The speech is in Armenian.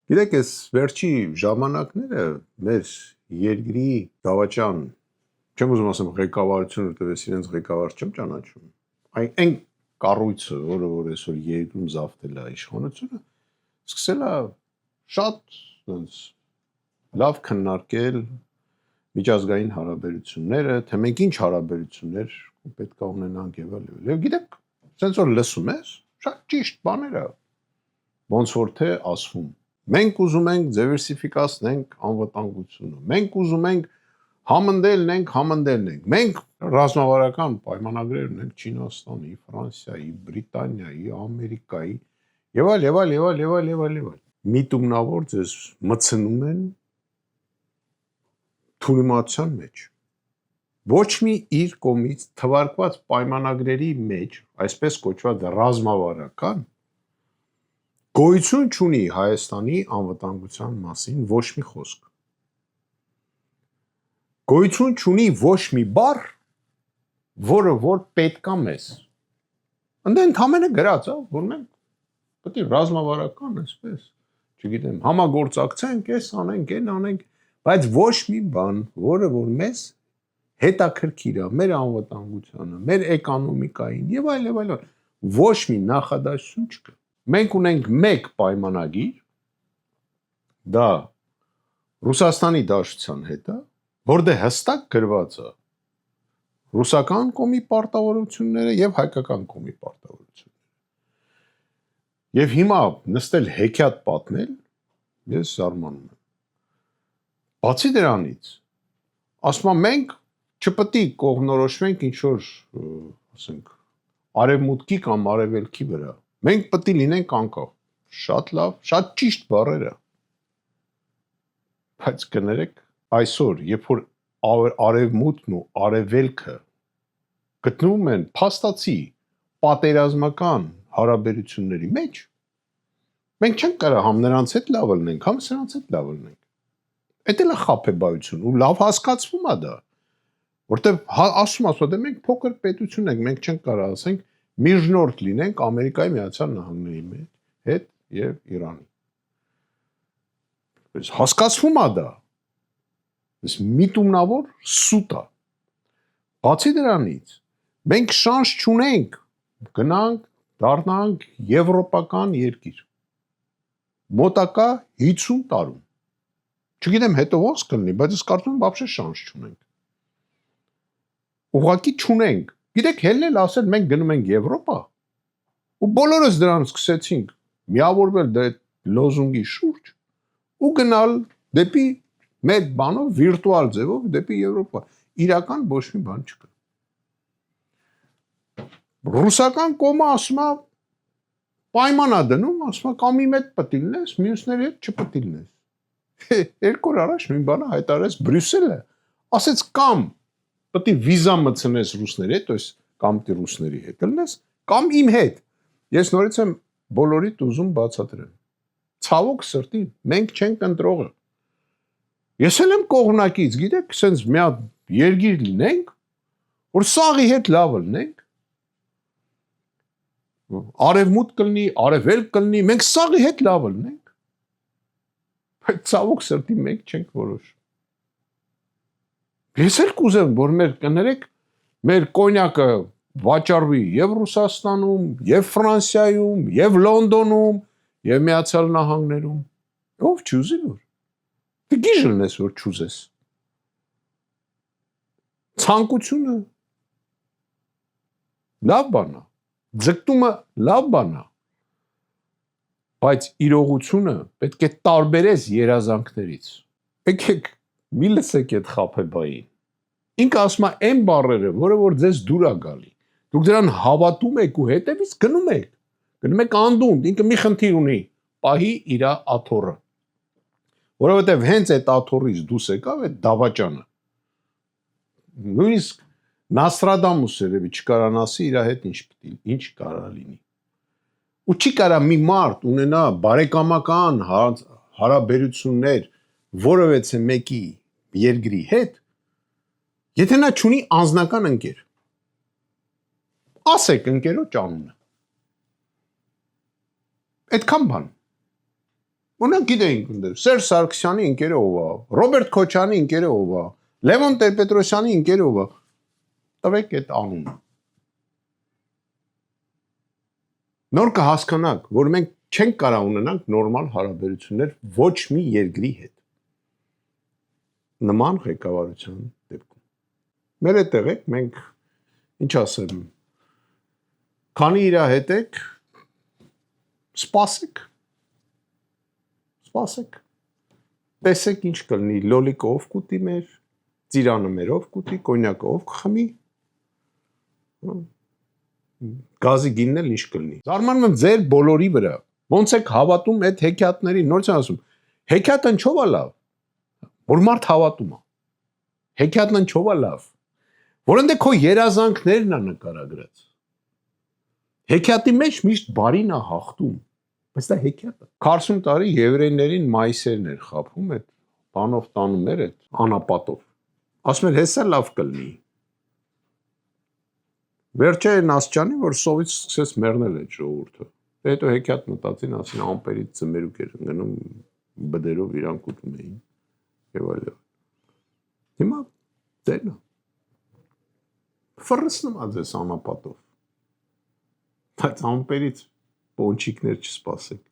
Գիտեք, այս վերջի ժամանակները մեր երկրի դավաճան, չեմ ուզում ասեմ ղեկավարությունը, որտեղ իրենց ղեկավար չեմ ճանաչում, այն կառույցը, որը որ այսօր երկրում զավթել է իշխանությունը, սկսել է շատ լավ քննարկել միջազգային հարաբերությունները, թե մենք ինչ հարաբերություններ պետք է ունենանք եւ այլն։ Եվ գիտեք, sense որ լսում ես, շատ ճիշտ բաներ է, ոնց որ թե ասվում։ Մենք ուզում ենք դիվերսիֆիկացնենք անվտանգությունը։ Մենք ուզում ենք համընդելնենք։ Մենք ռազմավարական պայմանագրեր ունենք Չինաստանի, Ֆրանսիայի, Բրիտանիայի, Ամերիկայի եւ այլ։ Միտումնավոր ձեզ մցնում են թուրիմացիան մեջ։ Ոչ մի իր կողմից թվարկված պայմանագրերի մեջ, այսպես կոչված ռազմավարական գոյություն չունի Հայաստանի անվտանգության մասին ոչ մի խոսք։ Գոյություն չունի ոչ մի բառ, որը որ պետք է մեզ։ Ընդամենը գրած է, որ մենք պետք է ռազմավարական այսպես, չգիտեմ, համագործակցենք, այս անենք, այն անենք, բայց ոչ մի բան, որը որ մեզ հետաքրքիր է, մեր անվտանգությանը, մեր էկոնոմիկային եւ այլ, ոչ մի նախադասություն չկա։ Մենք ունենք մեկ պայմանագիր, դա Ռուսաստանի Դաշնության հետ է, որտեղ հստակ գրված է ռուսական կողմի պարտավորությունները եւ հայկական կողմի պարտավորությունները։ Եվ հիմա նստել հեքիաթ պատմել, ես զարմանում եմ։ Բացի դրանից, ասում եմ մենք չպետք է կողմնորոշվենք ինչ որ, ասենք, արևմուտքի կամ արևելքի վրա։ Մենք պետք է լինենք անկախ։ Շատ լավ, շատ ճիշտ բառեր է։ Բայց կներեք, այսօր, երբ որ արևմուտքն ու արևելքը գտնվում են փաստացի պատերազմական հարաբերությունների մեջ, մենք չենք կարող համ նրանց հետ լավ լինենք, համ սրանց հետ լավ լինենք։ Էդ էլ է խաբեբայություն ու լավ հասկացվում է դա, որտեվ ասում դե մենք փոքր պետություն ենք, մենք չենք կարող ասենք միջնորդ լինենք Ամերիկայի Միացյալ Նահանգների հետ եւ Իրանի։ Այս հասկացվում է դա։ Այս միտումնավոր սուտ է։ Բացի դրանից, մենք շանս չունենք գնանք դառնանք եվրոպական երկիր։ Մոտակա 50 տարում։ Չգիտեմ հետո ոնց կլինի, բայց ես կարծում եմ вообще շանս չունենք։ Ուղղակի չունենք։ Գիտեք, հելնել ասել մենք գնում ենք Եվրոպա, ու բոլորս դրան սկսեցինք միավորվել այդ լոզունգի շուրջ ու գնալ դեպի մեր բանով վիրտուալ ձևով դեպի Եվրոպա։ Իրական ոչ մի բան չկա։ Ռուսական կողմը ասում է պայման է դնում, ասում է կամ իմ հետ պետք է լինես, մյուսների հետ չպետք է լինես։ Երկու օր առաջ մի բանը հայտարարեց Բրյուսելը, ասեց կամ պետք է վիզա մտցնես ռուսների հետ, այս կամ դի ռուսների հետ լինես, կամ իմ հետ։ Ես նորից եմ բոլորիդ ուզում բացատրեմ։ Ցավոք սրտի, մենք չենք ընտրողը։ Ես էլ եմ կողմնակից, գիտեք, սենց մի հատ երգիր լինենք, որ սաղի հետ լավ լինենք։ Արևմուտք կլինի, արևելք կլինի, մենք սաղի հետ լավ լինենք։ Բայց ցավոք սրտի մենք չենք որոշ։ Ես էլ կուզեմ, որ մեր կներեք, մեր կոնյակը վաճառվի եւ Ռուսաստանում, եւ Ֆրանսիայում, եւ Լոնդոնում, եւ Միացյալ Նահանգներում։ Ով չուզի որ։ Դե գիժլն ես որ չուզես։ Ցանկությունը լավ բան է։ Ձգտումը լավ բան է։ Բայց իրողությունը պետք է տարբերես երազանքներից։ Եկեք մի լսեք այդ խաբեբային։ Ինքը ասում է այն բառերը, որը որ ձեզ դուր է գալի։ Դուք դրան հավատում եք ու հետևից գնում եք։ Գնում եք անդունդը, ինքը մի խնդիր ունի, պահի իր աթոռը։ Որովհետև հենց այդ աթոռից դուրս եկավ այդ դավաճանը։ Նույնիսկ Նաստրադամուս երևի չկարան ասի իր հետ ինչ կարա լինի։ Ու չի կարա մի մարդ ունենա բարեկամական հարաբերություններ որևէ մեկի երկրի հետ, եթե նա չունի անձնական ընկեր։ Ասեք ընկերոջ անունը։ Այդքան բան։ Ունենք գիտեինք ընդ Սերժ Սարգսյանի ընկերը ով է, Ռոբերտ Քոչյանի ընկերը ով է, Լևոն Տեր-Պետրոսյանի ընկերը ով է։ Տվեք այդ անունը։ Նոր կհասկանանք, որ մենք չենք կարող ունենանք նորմալ հարաբերություններ ոչ մի երկրի հետ։ Նման ղեկավարության դեպքում։ Մեր այդտեղ եք, մենք ինչ ասեմ, քանի իր հետ եք, սպասեք։ Տեսեք ինչ կլինի, լոլիկը ով կուտի մեր, ծիրանը մերով կուտի, կոնյակը ով կխմի, գազի գինն էլ ինչ կլինի։ Զարմանում եմ ձեր բոլորի վրա, ոնց եք հավատում այդ հեքիաթներին, նորից եմ ասում, հեքիաթը ինչով է լավ, որ մարդ հավատում է, հեքիաթն ինչով է լավ, որոնց քո երազանքներն է նկարագրած, հեքիաթի մեջ միշտ բարին է հաղթում, բայց դա հեքիաթ է։ 40 տարի եվրейներին մայիսերն էր խափում այդ բանով տանում էր այդ անապատով։ Ասում էր հեսա լավ կլինի։ Վերջը Նասչյանի, որ սովից սկսեց մեռնել այդ ժողովուրդը։ Հետո հեքիաթ մտածին, ասին ամպերից ծմերուկ էր ընկնում, բդերով իրանք ուտում էին եւ այլն։ Հիմա դենա։ Ֆրսնում ա ձեզ անապատով։ Բայց ամպերից պոնչիկներ չսպասեք։